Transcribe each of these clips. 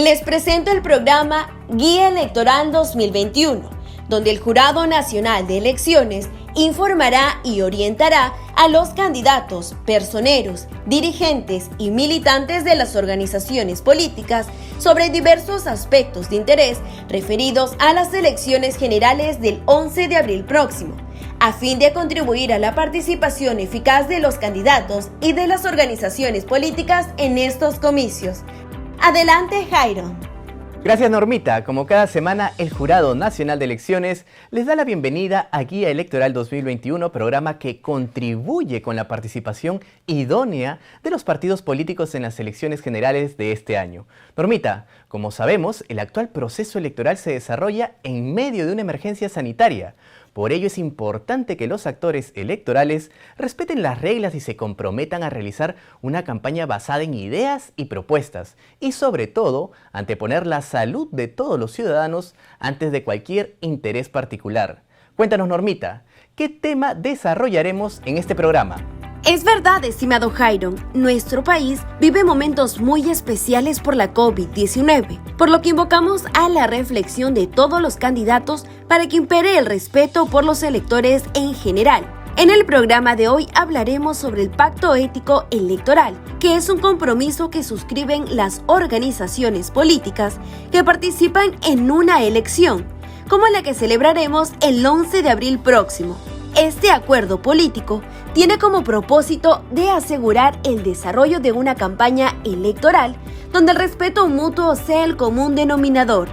Les presento el programa Guía Electoral 2021, donde el Jurado Nacional de Elecciones informará y orientará a los candidatos, personeros, dirigentes y militantes de las organizaciones políticas sobre diversos aspectos de interés referidos a las elecciones generales del 11 de abril próximo, a fin de contribuir a la participación eficaz de los candidatos y de las organizaciones políticas en estos comicios. Adelante, Jairo. Gracias, Normita. Como cada semana, el Jurado Nacional de Elecciones les da la bienvenida a Guía Electoral 2021, programa que contribuye con la participación idónea de los partidos políticos en las elecciones generales de este año. Normita, como sabemos, el actual proceso electoral se desarrolla en medio de una emergencia sanitaria. Por ello es importante que los actores electorales respeten las reglas y se comprometan a realizar una campaña basada en ideas y propuestas y sobre todo anteponer la salud de todos los ciudadanos antes de cualquier interés particular. Cuéntanos, Normita, ¿qué tema desarrollaremos en este programa? Es verdad, estimado Jairo, nuestro país vive momentos muy especiales por la COVID-19, por lo que invocamos a la reflexión de todos los candidatos para que impere el respeto por los electores en general. En el programa de hoy hablaremos sobre el Pacto Ético Electoral, que es un compromiso que suscriben las organizaciones políticas que participan en una elección, como la que celebraremos el 11 de abril próximo. Este acuerdo político tiene como propósito de asegurar el desarrollo de una campaña electoral donde el respeto mutuo sea el común denominador.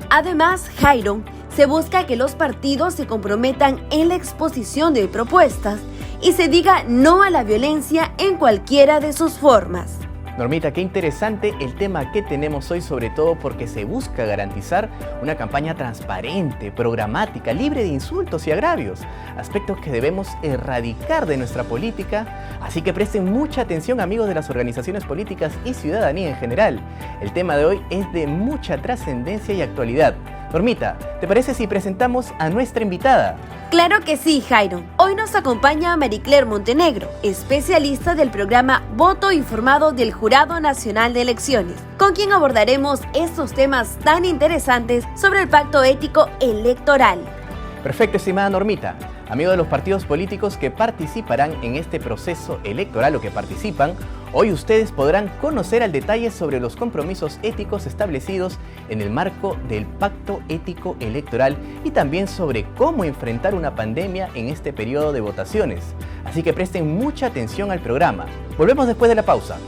Además, Jairo, se busca que los partidos se comprometan en la exposición de propuestas y se diga no a la violencia en cualquiera de sus formas. Normita, qué interesante el tema que tenemos hoy, sobre todo porque se busca garantizar una campaña transparente, programática, libre de insultos y agravios, aspectos que debemos erradicar de nuestra política, así que presten mucha atención, amigos de las organizaciones políticas y ciudadanía en general. El tema de hoy es de mucha trascendencia y actualidad. Normita, ¿te parece si presentamos a nuestra invitada? Claro que sí, Jairo. Hoy nos acompaña Maricler Montenegro, especialista del programa Voto Informado del Jurado Nacional de Elecciones, con quien abordaremos estos temas tan interesantes sobre el Pacto Ético Electoral. Perfecto, estimada Normita. Amigos de los partidos políticos que participarán en este proceso electoral o que participan, hoy ustedes podrán conocer al detalle sobre los compromisos éticos establecidos en el marco del Pacto Ético Electoral y también sobre cómo enfrentar una pandemia en este periodo de votaciones. Así que presten mucha atención al programa. Volvemos después de la pausa.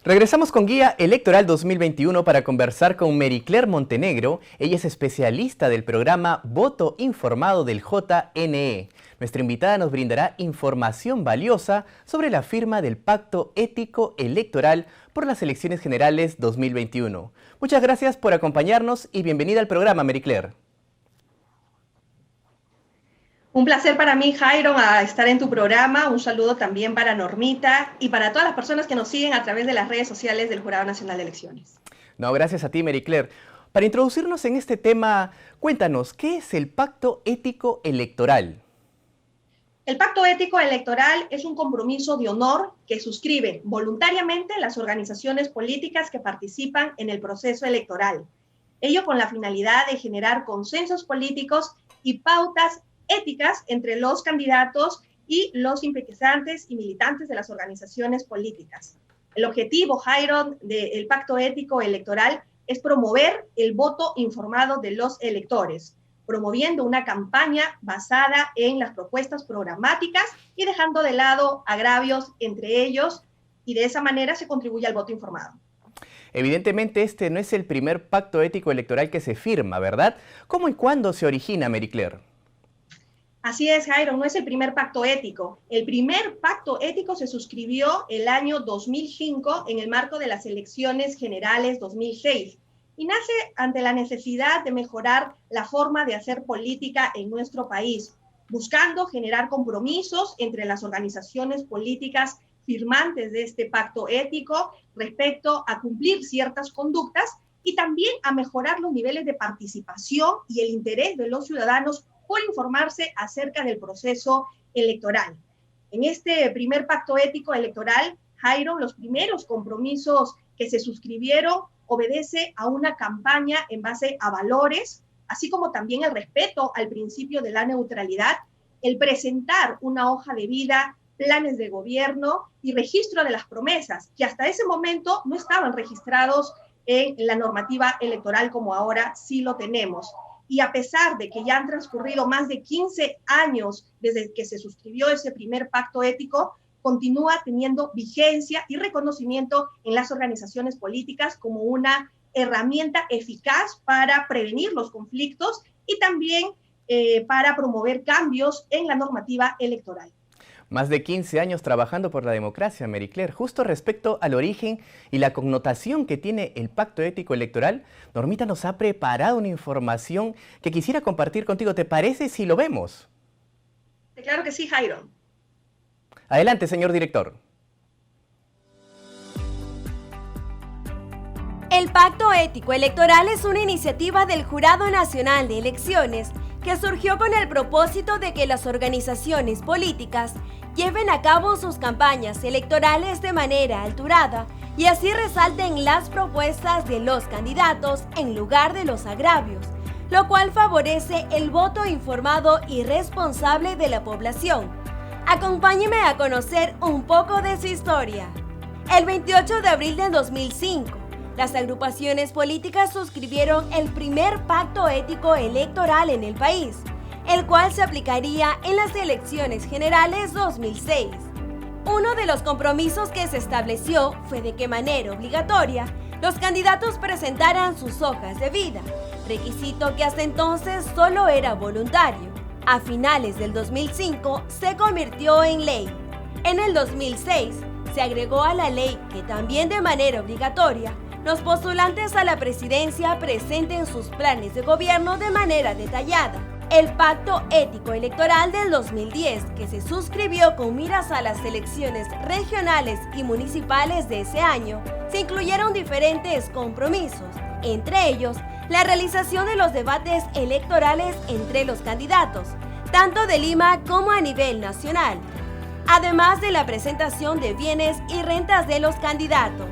Regresamos con Guía Electoral 2021 para conversar con Maricler Montenegro. Ella es especialista del programa Voto Informado del JNE. Nuestra invitada nos brindará información valiosa sobre la firma del Pacto Ético Electoral por las elecciones generales 2021. Muchas gracias por acompañarnos y bienvenida al programa, Maricler. Un placer para mí, Jairo, a estar en tu programa. Un saludo también para Normita y para todas las personas que nos siguen a través de las redes sociales del Jurado Nacional de Elecciones. No, gracias a ti, Maricler. Para introducirnos en este tema, cuéntanos, ¿qué es el Pacto Ético Electoral? El Pacto Ético Electoral es un compromiso de honor que suscriben voluntariamente las organizaciones políticas que participan en el proceso electoral. Ello con la finalidad de generar consensos políticos y pautas éticas entre los candidatos y los simpatizantes y militantes de las organizaciones políticas. El objetivo, Jairo, del Pacto Ético Electoral es promover el voto informado de los electores, promoviendo una campaña basada en las propuestas programáticas y dejando de lado agravios entre ellos, y de esa manera se contribuye al voto informado. Evidentemente este no es el primer pacto ético electoral que se firma, ¿verdad? ¿Cómo y cuándo se origina, Maricler? Así es, Jairo, no es el primer pacto ético. El primer pacto ético se suscribió el año 2005 en el marco de las elecciones generales 2006 y nace ante la necesidad de mejorar la forma de hacer política en nuestro país, buscando generar compromisos entre las organizaciones políticas firmantes de este pacto ético respecto a cumplir ciertas conductas y también a mejorar los niveles de participación y el interés de los ciudadanos por informarse acerca del proceso electoral. En este primer pacto ético electoral, Jairo, los primeros compromisos que se suscribieron obedece a una campaña en base a valores, así como también el respeto al principio de la neutralidad, el presentar una hoja de vida, planes de gobierno y registro de las promesas, que hasta ese momento no estaban registrados en la normativa electoral como ahora sí lo tenemos. Y a pesar de que ya han transcurrido más de 15 años desde que se suscribió ese primer pacto ético, continúa teniendo vigencia y reconocimiento en las organizaciones políticas como una herramienta eficaz para prevenir los conflictos y también para promover cambios en la normativa electoral. Más de 15 años trabajando por la democracia, Marie Claire. Justo respecto al origen y la connotación que tiene el Pacto Ético Electoral, Normita nos ha preparado una información que quisiera compartir contigo. ¿Te parece si lo vemos? Claro que sí, Jairo. Adelante, señor director. El Pacto Ético Electoral es una iniciativa del Jurado Nacional de Elecciones que surgió con el propósito de que las organizaciones políticas lleven a cabo sus campañas electorales de manera alturada y así resalten las propuestas de los candidatos en lugar de los agravios, lo cual favorece el voto informado y responsable de la población. Acompáñeme a conocer un poco de su historia. El 28 de abril de 2005, las agrupaciones políticas suscribieron el primer pacto ético electoral en el país, el cual se aplicaría en las elecciones generales 2006. Uno de los compromisos que se estableció fue de que de manera obligatoria los candidatos presentaran sus hojas de vida, requisito que hasta entonces solo era voluntario. A finales del 2005 se convirtió en ley. En el 2006 se agregó a la ley que también de manera obligatoria los postulantes a la presidencia presenten sus planes de gobierno de manera detallada. El Pacto Ético Electoral del 2010, que se suscribió con miras a las elecciones regionales y municipales de ese año, se incluyeron diferentes compromisos, entre ellos la realización de los debates electorales entre los candidatos, tanto de Lima como a nivel nacional, además de la presentación de bienes y rentas de los candidatos.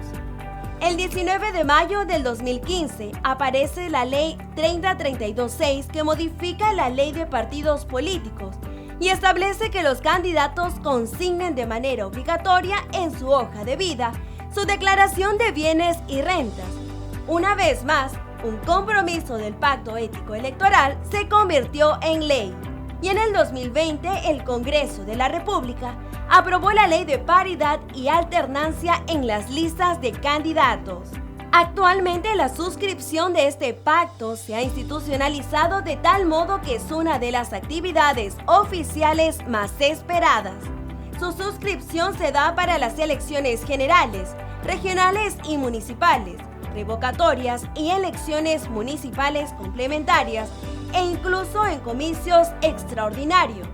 El 19 de mayo del 2015 aparece la Ley 30326 que modifica la Ley de Partidos Políticos y establece que los candidatos consignen de manera obligatoria en su hoja de vida su declaración de bienes y rentas. Una vez más, un compromiso del Pacto Ético Electoral se convirtió en ley. Y en el 2020, el Congreso de la República aprobó la Ley de Paridad y Alternancia en las listas de candidatos. Actualmente, la suscripción de este pacto se ha institucionalizado de tal modo que es una de las actividades oficiales más esperadas. Su suscripción se da para las elecciones generales, regionales y municipales, revocatorias y elecciones municipales complementarias e incluso en comicios extraordinarios.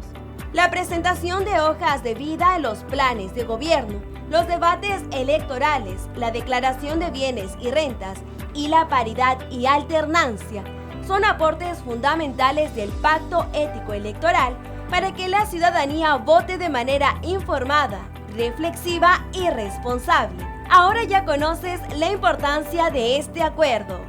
La presentación de hojas de vida, los planes de gobierno, los debates electorales, la declaración de bienes y rentas y la paridad y alternancia son aportes fundamentales del Pacto Ético Electoral para que la ciudadanía vote de manera informada, reflexiva y responsable. Ahora ya conoces la importancia de este acuerdo.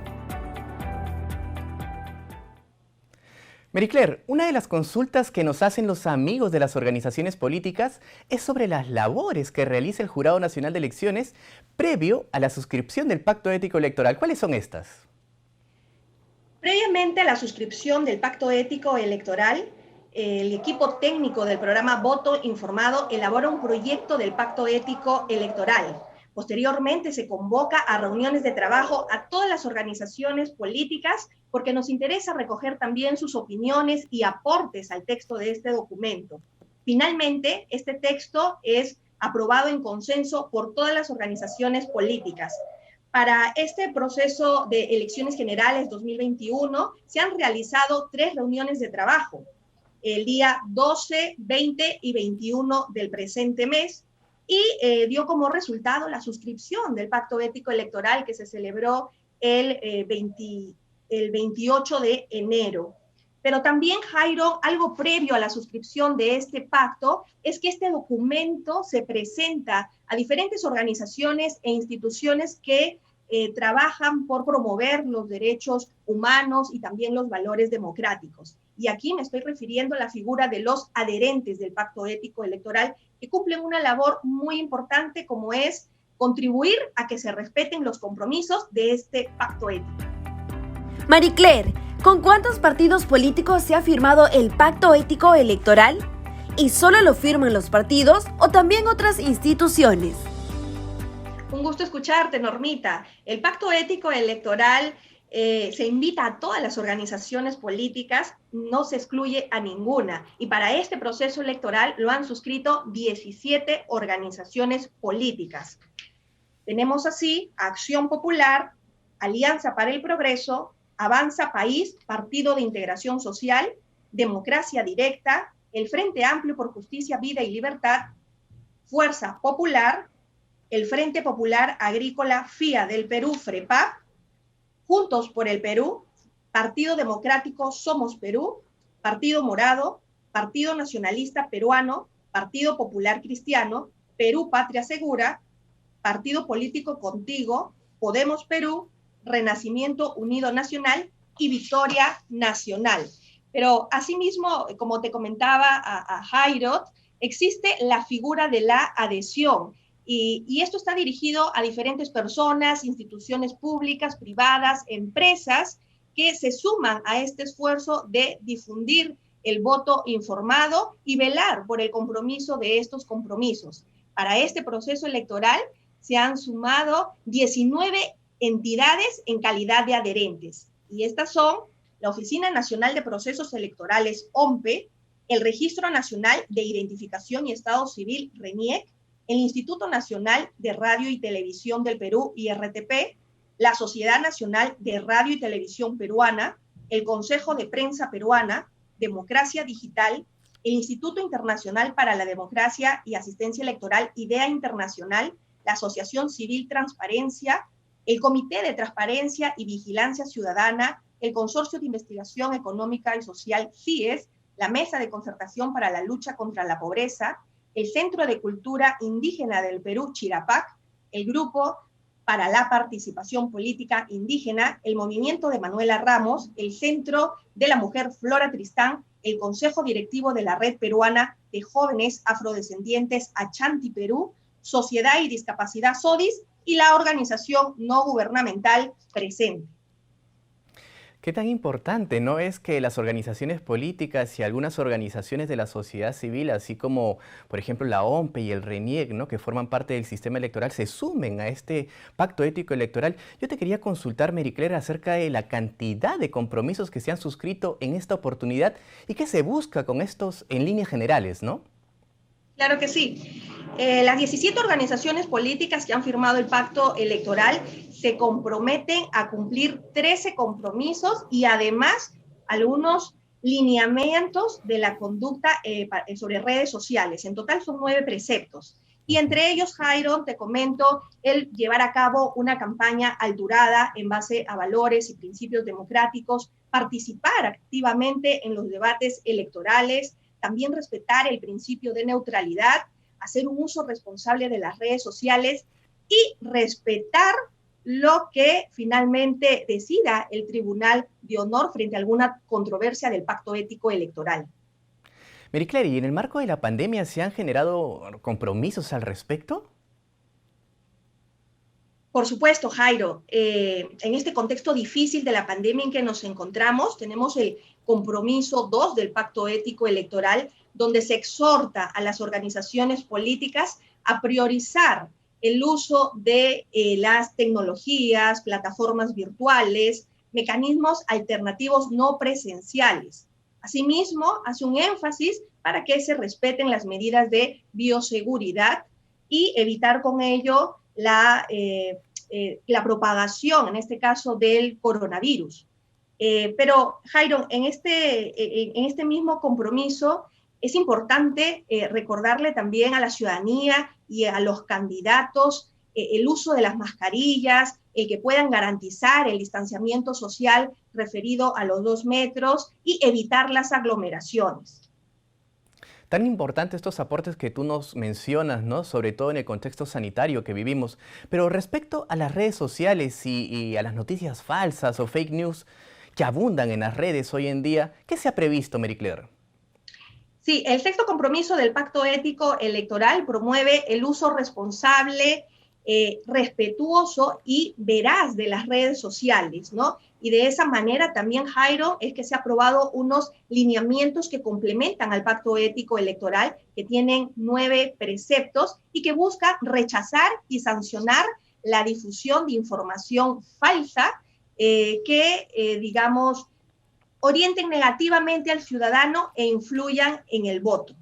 Marie Claire, una de las consultas que nos hacen los amigos de las organizaciones políticas es sobre las labores que realiza el Jurado Nacional de Elecciones previo a la suscripción del Pacto Ético Electoral. ¿Cuáles son estas? Previamente a la suscripción del Pacto Ético Electoral, el equipo técnico del programa Voto Informado elabora un proyecto del Pacto Ético Electoral. Posteriormente se convoca a reuniones de trabajo a todas las organizaciones políticas porque nos interesa recoger también sus opiniones y aportes al texto de este documento. Finalmente, este texto es aprobado en consenso por todas las organizaciones políticas. Para este proceso de elecciones generales 2021 se han realizado 3 reuniones de trabajo, el día 12, 20 y 21 del presente mes, y dio como resultado la suscripción del Pacto Ético Electoral que se celebró el 28 de enero. Pero también, Jairo, algo previo a la suscripción de este pacto es que este documento se presenta a diferentes organizaciones e instituciones que trabajan por promover los derechos humanos y también los valores democráticos. Y aquí me estoy refiriendo a la figura de los adherentes del Pacto Ético Electoral, que cumplen una labor muy importante como es contribuir a que se respeten los compromisos de este pacto ético. Marie Claire, ¿con cuántos partidos políticos se ha firmado el Pacto Ético Electoral? ¿Y solo lo firman los partidos o también otras instituciones? Un gusto escucharte, Normita. El Pacto Ético Electoral se invita a todas las organizaciones políticas, no se excluye a ninguna. Y para este proceso electoral lo han suscrito 17 organizaciones políticas. Tenemos así Acción Popular, Alianza para el Progreso, Avanza País, Partido de Integración Social, Democracia Directa, el Frente Amplio por Justicia, Vida y Libertad, Fuerza Popular, el Frente Popular Agrícola FIA del Perú, FREPAP, Juntos por el Perú, Partido Democrático Somos Perú, Partido Morado, Partido Nacionalista Peruano, Partido Popular Cristiano, Perú Patria Segura, Partido Político Contigo, Podemos Perú, Renacimiento Unido Nacional y Victoria Nacional. Pero asimismo, como te comentaba a Jairo, existe la figura de la adhesión y esto está dirigido a diferentes personas, instituciones públicas, privadas, empresas que se suman a este esfuerzo de difundir el voto informado y velar por el compromiso de estos compromisos. Para este proceso electoral se han sumado 19 entidades en calidad de adherentes. Y estas son la Oficina Nacional de Procesos Electorales, OMPE, el Registro Nacional de Identificación y Estado Civil, RENIEC, el Instituto Nacional de Radio y Televisión del Perú, IRTP, la Sociedad Nacional de Radio y Televisión Peruana, el Consejo de Prensa Peruana, Democracia Digital, el Instituto Internacional para la Democracia y Asistencia Electoral, IDEA Internacional, la Asociación Civil Transparencia, el Comité de Transparencia y Vigilancia Ciudadana, el Consorcio de Investigación Económica y Social, CIES, la Mesa de Concertación para la Lucha contra la Pobreza, el Centro de Cultura Indígena del Perú, Chirapac, el Grupo para la Participación Política Indígena, el Movimiento de Manuela Ramos, el Centro de la Mujer Flora Tristán, el Consejo Directivo de la Red Peruana de Jóvenes Afrodescendientes Achanti Perú, Sociedad y Discapacidad SODIS y la organización no gubernamental Presente. ¿Qué tan importante no es que las organizaciones políticas y algunas organizaciones de la sociedad civil, así como, por ejemplo, la OMPE y el RENIEC, ¿no?, que forman parte del sistema electoral, se sumen a este pacto ético electoral? Yo te quería consultar, Marie Claire, acerca de la cantidad de compromisos que se han suscrito en esta oportunidad y qué se busca con estos en líneas generales, ¿no? Claro que sí. Las 17 organizaciones políticas que han firmado el pacto electoral se comprometen a cumplir 13 compromisos y además algunos lineamientos de la conducta sobre redes sociales. En total son 9 preceptos. Y entre ellos, Jairo, te comento, el llevar a cabo una campaña alturada en base a valores y principios democráticos, participar activamente en los debates electorales, también respetar el principio de neutralidad, hacer un uso responsable de las redes sociales y respetar lo que finalmente decida el Tribunal de Honor frente a alguna controversia del pacto ético electoral. Marie Claire, ¿y en el marco de la pandemia se han generado compromisos al respecto? Por supuesto, Jairo, en este contexto difícil de la pandemia en que nos encontramos, tenemos el compromiso 2 del Pacto Ético Electoral, donde se exhorta a las organizaciones políticas a priorizar el uso de las tecnologías, plataformas virtuales, mecanismos alternativos no presenciales. Asimismo, hace un énfasis para que se respeten las medidas de bioseguridad y evitar con ello la propagación, en este caso, del coronavirus. Pero, Jairo, en este mismo compromiso Es importante recordarle también a la ciudadanía y a los candidatos el uso de las mascarillas, el que puedan garantizar el distanciamiento social referido a los 2 metros y evitar las aglomeraciones. Tan importantes estos aportes que tú nos mencionas, ¿no? Sobre todo en el contexto sanitario que vivimos. Pero respecto a las redes sociales y a las noticias falsas o fake news que abundan en las redes hoy en día, ¿qué se ha previsto, Mary Claire? Sí, el sexto compromiso del Pacto Ético Electoral promueve el uso responsable, respetuoso y veraz de las redes sociales, ¿no? Y de esa manera también, Jairo, es que se han aprobado unos lineamientos que complementan al Pacto Ético Electoral, que tienen 9 preceptos y que buscan rechazar y sancionar la difusión de información falsa digamos, orienten negativamente al ciudadano e influyan en el voto.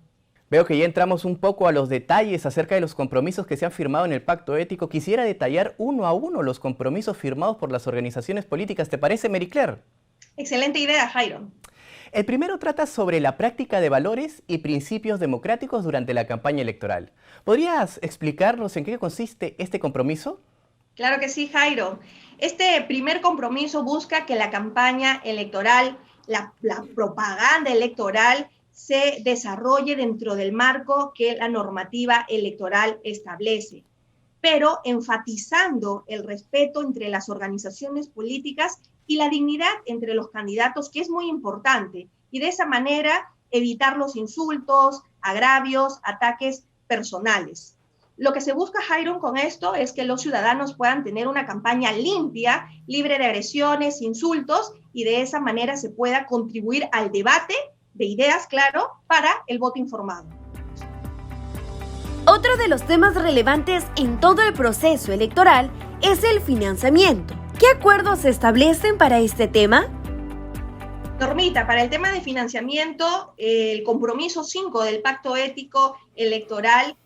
Veo que ya entramos un poco a los detalles acerca de los compromisos que se han firmado en el Pacto Ético. Quisiera detallar uno a uno los compromisos firmados por las organizaciones políticas. ¿Te parece, Mary Claire? Excelente idea, Jairo. El primero trata sobre la práctica de valores y principios democráticos durante la campaña electoral. ¿Podrías explicarnos en qué consiste este compromiso? Claro que sí, Jairo. Este primer compromiso busca que la campaña electoral, la propaganda electoral, se desarrolle dentro del marco que la normativa electoral establece, pero enfatizando el respeto entre las organizaciones políticas y la dignidad entre los candidatos, que es muy importante, y de esa manera evitar los insultos, agravios, ataques personales. Lo que se busca, Jairo, con esto es que los ciudadanos puedan tener una campaña limpia, libre de agresiones, insultos, y de esa manera se pueda contribuir al debate de ideas, claro, para el voto informado. Otro de los temas relevantes en todo el proceso electoral es el financiamiento. ¿Qué acuerdos se establecen para este tema? Normita, para el tema de financiamiento, el compromiso 5 del Pacto Ético Electoral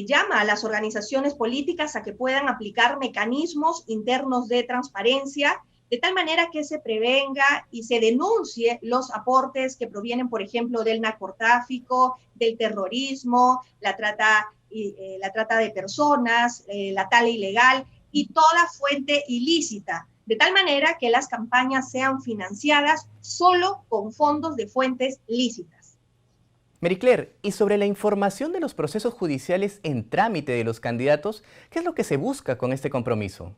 llama a las organizaciones políticas a que puedan aplicar mecanismos internos de transparencia, de tal manera que se prevenga y se denuncie los aportes que provienen, por ejemplo, del narcotráfico, del terrorismo, la trata de personas, la tala ilegal y toda fuente ilícita, de tal manera que las campañas sean financiadas solo con fondos de fuentes lícitas. Mary Claire, y sobre la información de los procesos judiciales en trámite de los candidatos, ¿qué es lo que se busca con este compromiso?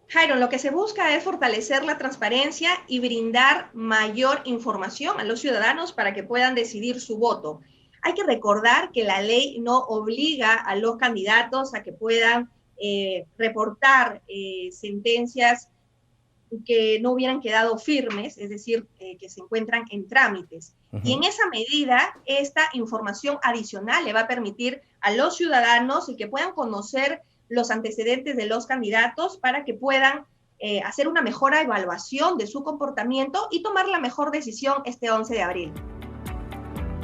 Jairo, lo que se busca es fortalecer la transparencia y brindar mayor información a los ciudadanos para que puedan decidir su voto. Hay que recordar que la ley no obliga a los candidatos a que puedan reportar sentencias que no hubieran quedado firmes, es decir, que se encuentran en trámites. Y en esa medida, esta información adicional le va a permitir a los ciudadanos que puedan conocer los antecedentes de los candidatos para que puedan hacer una mejor evaluación de su comportamiento y tomar la mejor decisión este 11 de abril.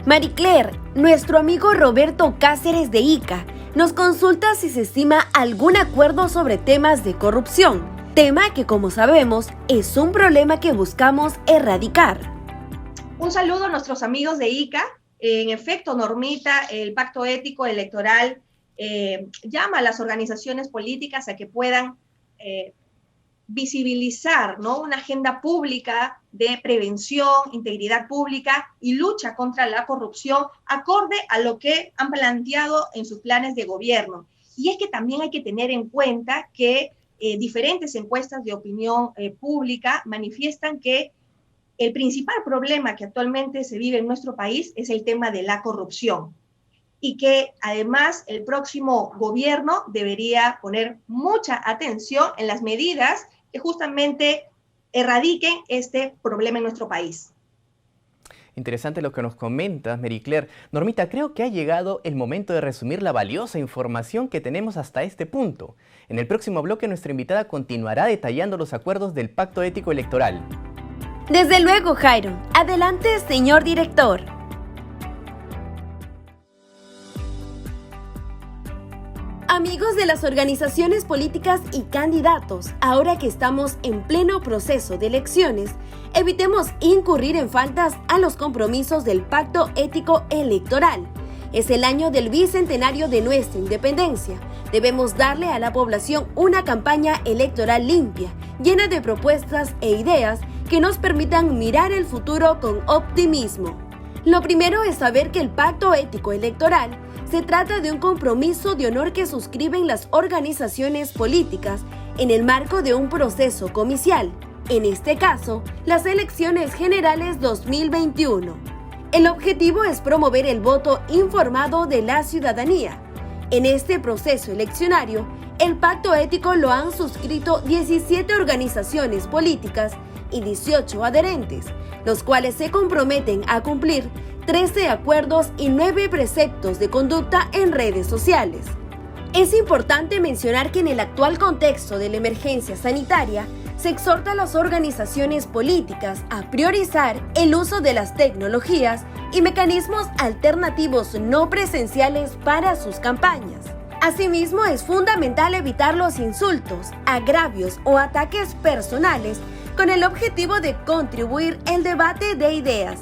Mary Claire, nuestro amigo Roberto Cáceres de ICA nos consulta si se estima algún acuerdo sobre temas de corrupción, tema que, como sabemos, es un problema que buscamos erradicar. Un saludo a nuestros amigos de ICA. En efecto, Normita, el Pacto Ético Electoral llama a las organizaciones políticas a que puedan visibilizar, ¿no?, una agenda pública de prevención, integridad pública y lucha contra la corrupción acorde a lo que han planteado en sus planes de gobierno. Y es que también hay que tener en cuenta que diferentes encuestas de opinión pública manifiestan que el principal problema que actualmente se vive en nuestro país es el tema de la corrupción, y que además el próximo gobierno debería poner mucha atención en las medidas que justamente erradiquen este problema en nuestro país. Interesante lo que nos comentas, Mary Claire. Normita, creo que ha llegado el momento de resumir la valiosa información que tenemos hasta este punto. En el próximo bloque, nuestra invitada continuará detallando los acuerdos del Pacto Ético Electoral. Desde luego, Jairo. Adelante, señor director. Amigos de las organizaciones políticas y candidatos, ahora que estamos en pleno proceso de elecciones, Evitemos incurrir en faltas a los compromisos del Pacto Ético Electoral. Es el año del bicentenario de nuestra independencia. Debemos darle a la población una campaña electoral limpia, llena de propuestas e ideas que nos permitan mirar el futuro con optimismo. Lo primero es saber que el Pacto Ético Electoral se trata de un compromiso de honor que suscriben las organizaciones políticas en el marco de un proceso comicial, en este caso, las elecciones generales 2021. El objetivo es promover el voto informado de la ciudadanía. En este proceso eleccionario, el pacto ético lo han suscrito 17 organizaciones políticas y 18 adherentes, los cuales se comprometen a cumplir 13 acuerdos y 9 preceptos de conducta en redes sociales. Es importante mencionar que en el actual contexto de la emergencia sanitaria, se exhorta a las organizaciones políticas a priorizar el uso de las tecnologías y mecanismos alternativos no presenciales para sus campañas. Asimismo, es fundamental evitar los insultos, agravios o ataques personales con el objetivo de contribuir al debate de ideas.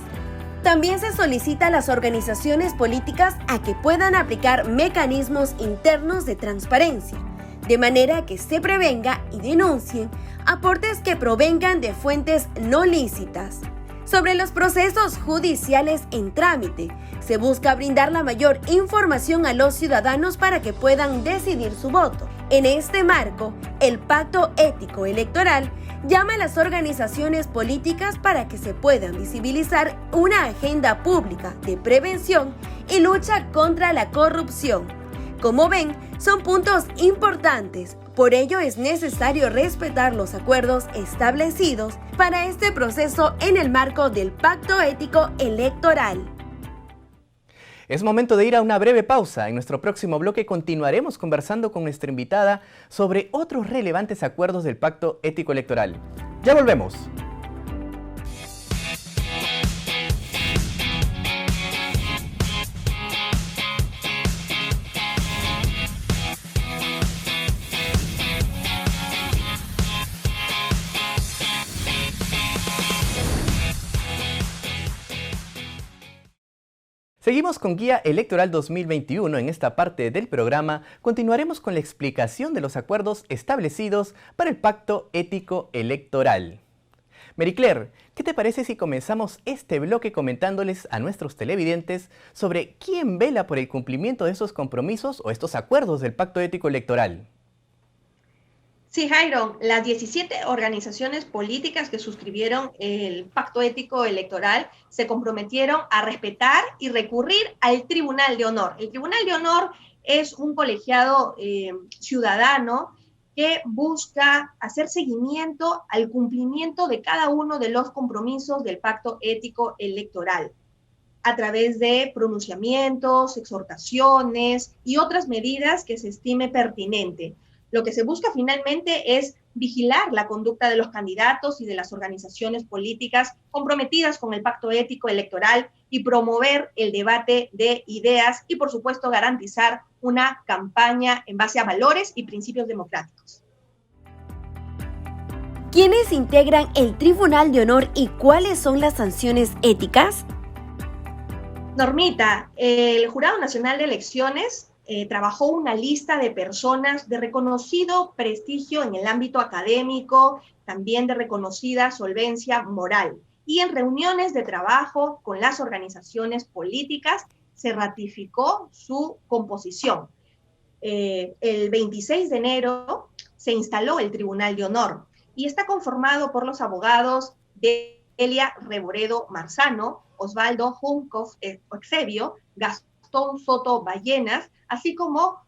También se solicita a las organizaciones políticas a que puedan aplicar mecanismos internos de transparencia, de manera que se prevenga y denuncien aportes que provengan de fuentes no lícitas. Sobre los procesos judiciales en trámite, se busca brindar la mayor información a los ciudadanos para que puedan decidir su voto. En este marco, el Pacto Ético Electoral llama a las organizaciones políticas para que se puedan visibilizar una agenda pública de prevención y lucha contra la corrupción. Como ven, son puntos importantes, por ello es necesario respetar los acuerdos establecidos para este proceso en el marco del Pacto Ético Electoral. Es momento de ir a una breve pausa. En nuestro próximo bloque continuaremos conversando con nuestra invitada sobre otros relevantes acuerdos del Pacto Ético Electoral. Ya volvemos. Seguimos con Guía Electoral 2021. En esta parte del programa continuaremos con la explicación de los acuerdos establecidos para el Pacto Ético Electoral. Marie-Claire, ¿qué te parece si comenzamos este bloque comentándoles a nuestros televidentes sobre quién vela por el cumplimiento de esos compromisos o estos acuerdos del Pacto Ético Electoral? Sí, Jairo, las 17 organizaciones políticas que suscribieron el Pacto Ético Electoral se comprometieron a respetar y recurrir al Tribunal de Honor. El Tribunal de Honor es un colegiado ciudadano que busca hacer seguimiento al cumplimiento de cada uno de los compromisos del Pacto Ético Electoral a través de pronunciamientos, exhortaciones y otras medidas que se estime pertinente. Lo que se busca finalmente es vigilar la conducta de los candidatos y de las organizaciones políticas comprometidas con el Pacto Ético Electoral y promover el debate de ideas y, por supuesto, garantizar una campaña en base a valores y principios democráticos. ¿Quiénes integran el Tribunal de Honor y cuáles son las sanciones éticas? Normita, el Jurado Nacional de Elecciones trabajó una lista de personas de reconocido prestigio en el ámbito académico, también de reconocida solvencia moral. Y en reuniones de trabajo con las organizaciones políticas se ratificó su composición. El 26 de enero se instaló el Tribunal de Honor y está conformado por los abogados de Elia Reboredo Marzano, Osvaldo Junco Eusebio, Gastón Soto Ballenas, así como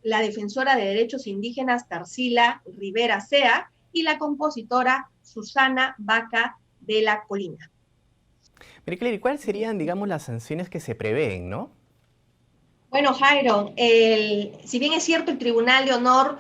la defensora de derechos indígenas Tarsila Rivera Sea y la compositora Susana Vaca de la Colina. Marie-Claire, ¿y cuáles serían, digamos, las sanciones que se prevén, no? Bueno, Jairo, si bien es cierto, el Tribunal de Honor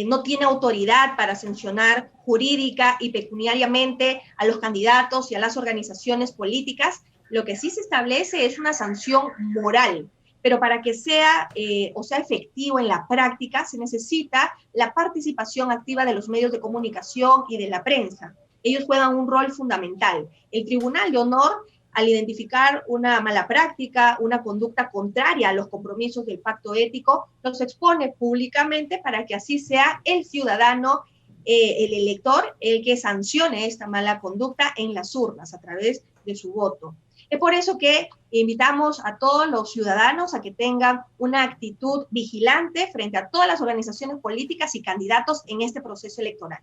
no tiene autoridad para sancionar jurídica y pecuniariamente a los candidatos y a las organizaciones políticas, lo que sí se establece es una sanción moral. Pero para que sea efectivo en la práctica, se necesita la participación activa de los medios de comunicación y de la prensa. ellos juegan un rol fundamental. El Tribunal de Honor, al identificar una mala práctica, una conducta contraria a los compromisos del pacto ético, los expone públicamente para que así sea el ciudadano, el elector, el que sancione esta mala conducta en las urnas a través de su voto. Es por eso que invitamos a todos los ciudadanos a que tengan una actitud vigilante frente a todas las organizaciones políticas y candidatos en este proceso electoral.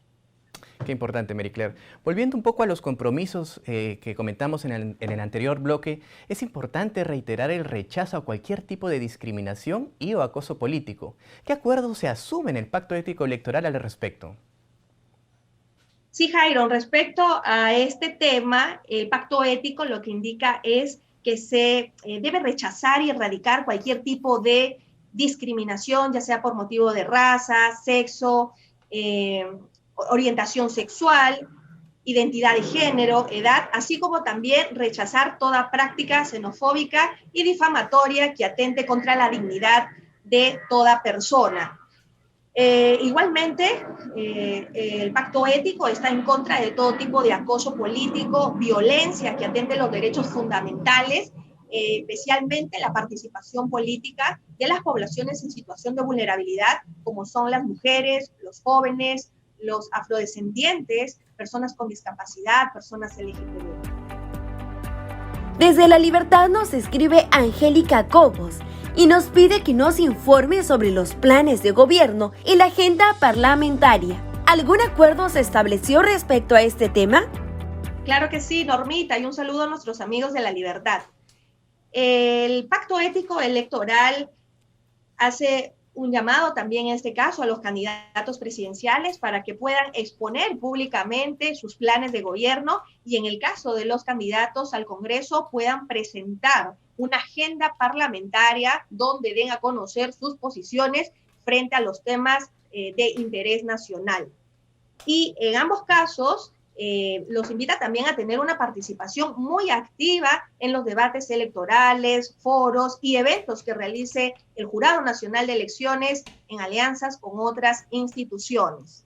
Qué importante, Mary Claire. Volviendo un poco a los compromisos que comentamos en el anterior bloque, es importante reiterar el rechazo a cualquier tipo de discriminación y o acoso político. ¿Qué acuerdos se asumen en el Pacto Ético Electoral al respecto? Sí, Jairo, respecto a este tema, el pacto ético lo que indica es que se debe rechazar y erradicar cualquier tipo de discriminación, ya sea por motivo de raza, sexo, orientación sexual, identidad de género, edad, así como también rechazar toda práctica xenofóbica y difamatoria que atente contra la dignidad de toda persona. Igualmente, el pacto ético está en contra de todo tipo de acoso político, violencia que atente los derechos fundamentales, especialmente la participación política de las poblaciones en situación de vulnerabilidad, como son las mujeres, los jóvenes, los afrodescendientes, personas con discapacidad, personas LGTB. Desde La Libertad nos escribe Angélica Cobos y nos pide que nos informe sobre los planes de gobierno y la agenda parlamentaria. ¿Algún acuerdo se estableció respecto a este tema? Claro que sí, Normita, y un saludo a nuestros amigos de La Libertad. El Pacto Ético Electoral hace un llamado también en este caso a los candidatos presidenciales para que puedan exponer públicamente sus planes de gobierno y en el caso de los candidatos al Congreso puedan presentar una agenda parlamentaria donde den a conocer sus posiciones frente a los temas de interés nacional. Y en ambos casos, los invita también a tener una participación muy activa en los debates electorales, foros y eventos que realice el Jurado Nacional de Elecciones en alianzas con otras instituciones.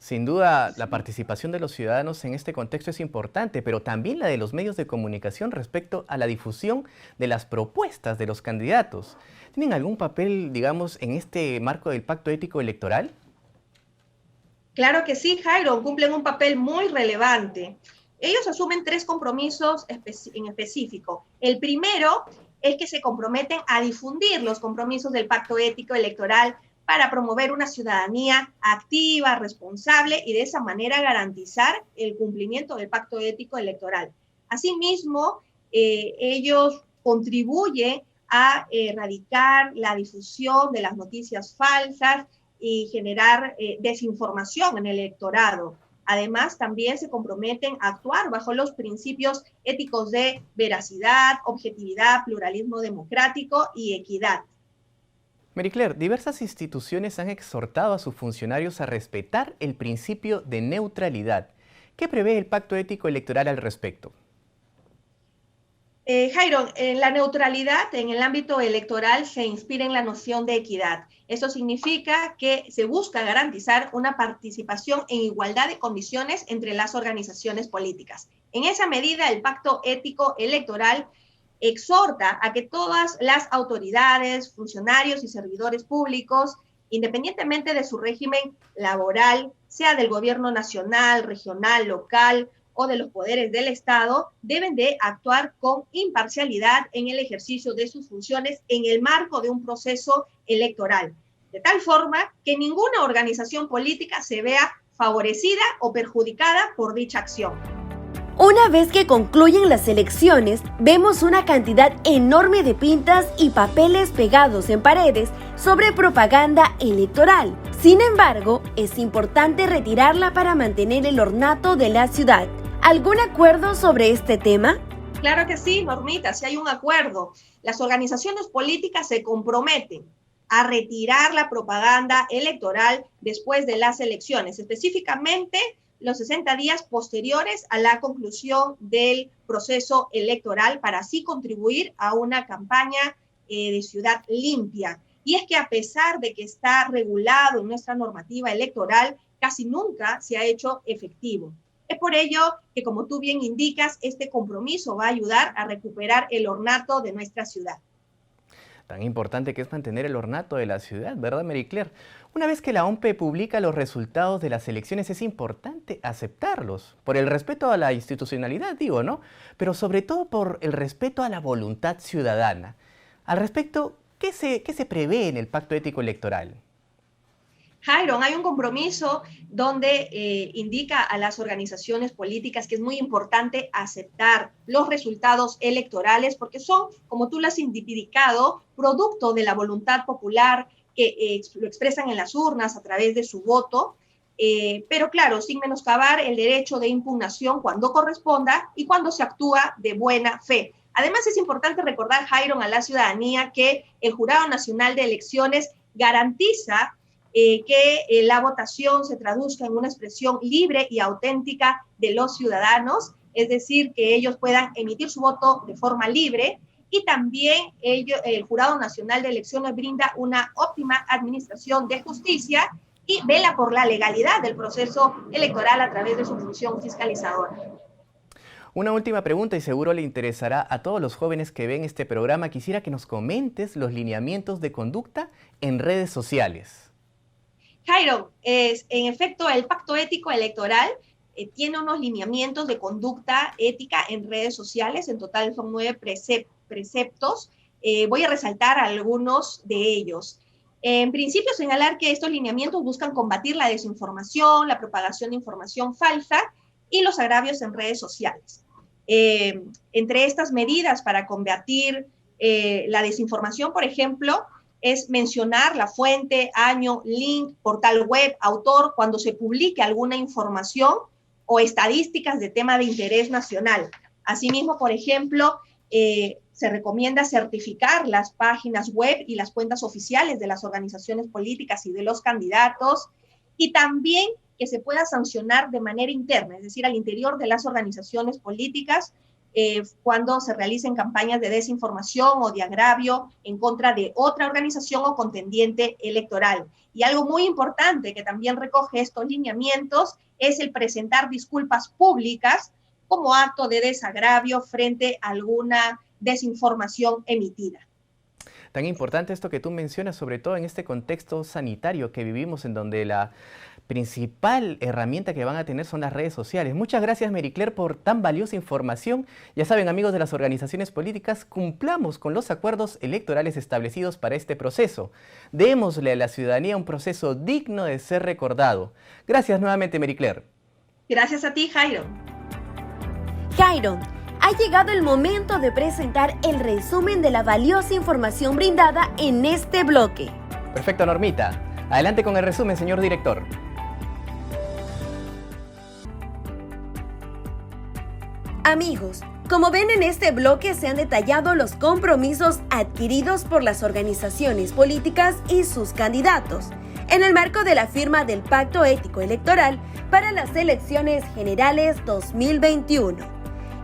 Sin duda, la participación de los ciudadanos en este contexto es importante, pero también la de los medios de comunicación respecto a la difusión de las propuestas de los candidatos. ¿Tienen algún papel, digamos, en este marco del Pacto Ético Electoral? Claro que sí, Jairo, cumplen un papel muy relevante. Ellos asumen 3 compromisos en específico. El primero es que se comprometen a difundir los compromisos del Pacto Ético Electoral para promover una ciudadanía activa, responsable y de esa manera garantizar el cumplimiento del Pacto Ético Electoral. Asimismo, ellos contribuyen a erradicar la difusión de las noticias falsas y generar desinformación en el electorado. Además, también se comprometen a actuar bajo los principios éticos de veracidad, objetividad, pluralismo democrático y equidad. Mary Claire, diversas instituciones han exhortado a sus funcionarios a respetar el principio de neutralidad. ¿Qué prevé el Pacto Ético Electoral al respecto? Jairo, la neutralidad en el ámbito electoral se inspira en la noción de equidad. Eso significa que se busca garantizar una participación en igualdad de condiciones entre las organizaciones políticas. En esa medida, el Pacto Ético Electoral exhorta a que todas las autoridades, funcionarios y servidores públicos, independientemente de su régimen laboral, sea del gobierno nacional, regional, local o de los poderes del Estado, deben de actuar con imparcialidad en el ejercicio de sus funciones en el marco de un proceso electoral, de tal forma que ninguna organización política se vea favorecida o perjudicada por dicha acción. Una vez que concluyen las elecciones, vemos una cantidad enorme de pintas y papeles pegados en paredes sobre propaganda electoral. Sin embargo, es importante retirarla para mantener el ornato de la ciudad. ¿Algún acuerdo sobre este tema? Claro que sí, Normita, sí hay un acuerdo. Las organizaciones políticas se comprometen a retirar la propaganda electoral después de las elecciones, específicamente los 60 días posteriores a la conclusión del proceso electoral para así contribuir a una campaña de ciudad limpia. Y es que a pesar de que está regulado en nuestra normativa electoral casi nunca se ha hecho efectivo. Es por ello que, como tú bien indicas, este compromiso va a ayudar a recuperar el ornato de nuestra ciudad. Tan importante que es mantener el ornato de la ciudad, ¿verdad, Marie-Claire? Una vez que la OMPE publica los resultados de las elecciones, es importante aceptarlos, por el respeto a la institucionalidad, digo, ¿no? Pero sobre todo por el respeto a la voluntad ciudadana. Al respecto, ¿qué se prevé en el Pacto Ético Electoral? Jairon, hay un compromiso donde indica a las organizaciones políticas que es muy importante aceptar los resultados electorales porque son, como tú lo has indicado, producto de la voluntad popular que lo expresan en las urnas a través de su voto, pero claro, sin menoscabar el derecho de impugnación cuando corresponda y cuando se actúa de buena fe. Además, es importante recordar, Jairon, a la ciudadanía que el Jurado Nacional de Elecciones garantiza que la votación se traduzca en una expresión libre y auténtica de los ciudadanos, es decir, que ellos puedan emitir su voto de forma libre y también el Jurado Nacional de Elecciones brinda una óptima administración de justicia y vela por la legalidad del proceso electoral a través de su función fiscalizadora. Una última pregunta y seguro le interesará a todos los jóvenes que ven este programa. Quisiera que nos comentes los lineamientos de conducta en redes sociales. Jairon, en efecto, el Pacto Ético Electoral tiene unos lineamientos de conducta ética en redes sociales. En total son 9 preceptos. Voy a resaltar algunos de ellos. En principio, señalar que estos lineamientos buscan combatir la desinformación, la propagación de información falsa y los agravios en redes sociales. Entre estas medidas para combatir la desinformación, por ejemplo, es mencionar la fuente, año, link, portal web, autor, cuando se publique alguna información o estadísticas de tema de interés nacional. Asimismo, por ejemplo, se recomienda certificar las páginas web y las cuentas oficiales de las organizaciones políticas y de los candidatos, y también que se pueda sancionar de manera interna, es decir, al interior de las organizaciones políticas, cuando se realicen campañas de desinformación o de agravio en contra de otra organización o contendiente electoral. Y algo muy importante que también recoge estos lineamientos es el presentar disculpas públicas como acto de desagravio frente a alguna desinformación emitida. Tan importante esto que tú mencionas, sobre todo en este contexto sanitario que vivimos, en donde la principal herramienta que van a tener son las redes sociales. Muchas gracias, Marie-Claire, por tan valiosa información. Ya saben, amigos de las organizaciones políticas, cumplamos con los acuerdos electorales establecidos para este proceso. Démosle a la ciudadanía un proceso digno de ser recordado. Gracias nuevamente, Marie-Claire. Gracias a ti, Jairon. Jairon, ha llegado el momento de presentar el resumen de la valiosa información brindada en este bloque. Perfecto, Normita. Adelante con el resumen, señor director. Amigos, como ven en este bloque se han detallado los compromisos adquiridos por las organizaciones políticas y sus candidatos en el marco de la firma del Pacto Ético Electoral para las elecciones generales 2021.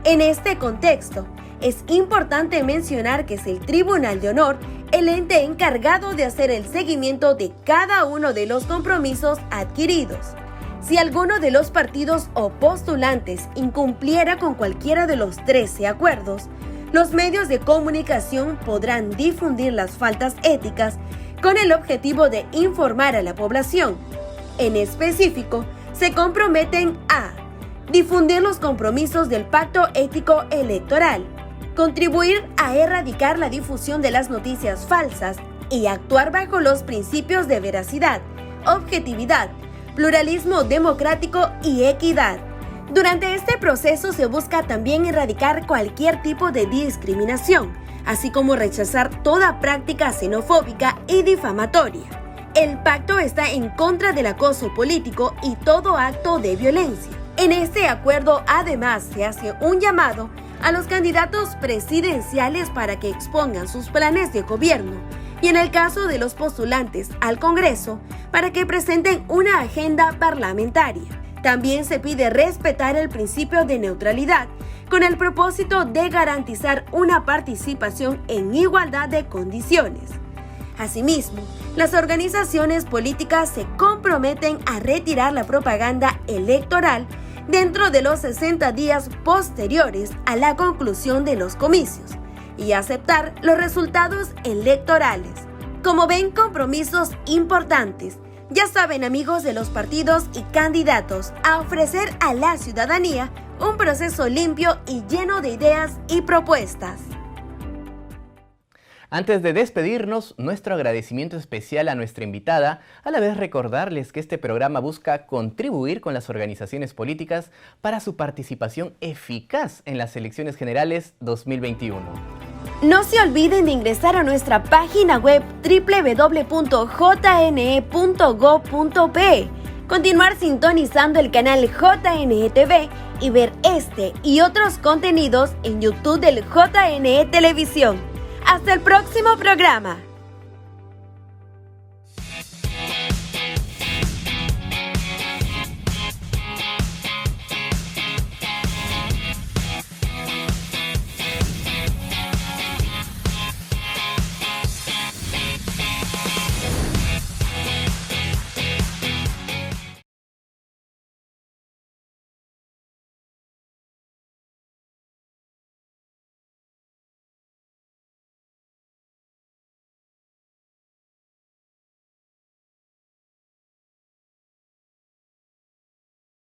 En este contexto, es importante mencionar que es el Tribunal de Honor el ente encargado de hacer el seguimiento de cada uno de los compromisos adquiridos. Si alguno de los partidos o postulantes incumpliera con cualquiera de los 13 acuerdos, los medios de comunicación podrán difundir las faltas éticas con el objetivo de informar a la población. En específico, se comprometen a difundir los compromisos del Pacto Ético Electoral, contribuir a erradicar la difusión de las noticias falsas y actuar bajo los principios de veracidad, objetividad, pluralismo democrático y equidad. Durante este proceso se busca también erradicar cualquier tipo de discriminación, así como rechazar toda práctica xenofóbica y difamatoria. El pacto está en contra del acoso político y todo acto de violencia. En este acuerdo, además, se hace un llamado a los candidatos presidenciales para que expongan sus planes de gobierno y, en el caso de los postulantes al Congreso, para que presenten una agenda parlamentaria. También se pide respetar el principio de neutralidad con el propósito de garantizar una participación en igualdad de condiciones. Asimismo, las organizaciones políticas se comprometen a retirar la propaganda electoral dentro de los 60 días posteriores a la conclusión de los comicios y aceptar los resultados electorales. Como ven, compromisos importantes. Ya saben, amigos de los partidos y candidatos, a ofrecer a la ciudadanía un proceso limpio y lleno de ideas y propuestas. Antes de despedirnos, nuestro agradecimiento especial a nuestra invitada, a la vez recordarles que este programa busca contribuir con las organizaciones políticas para su participación eficaz en las elecciones generales 2021. No se olviden de ingresar a nuestra página web www.jne.go.pe, continuar sintonizando el canal JNE TV y ver este y otros contenidos en YouTube del JNE Televisión. ¡Hasta el próximo programa!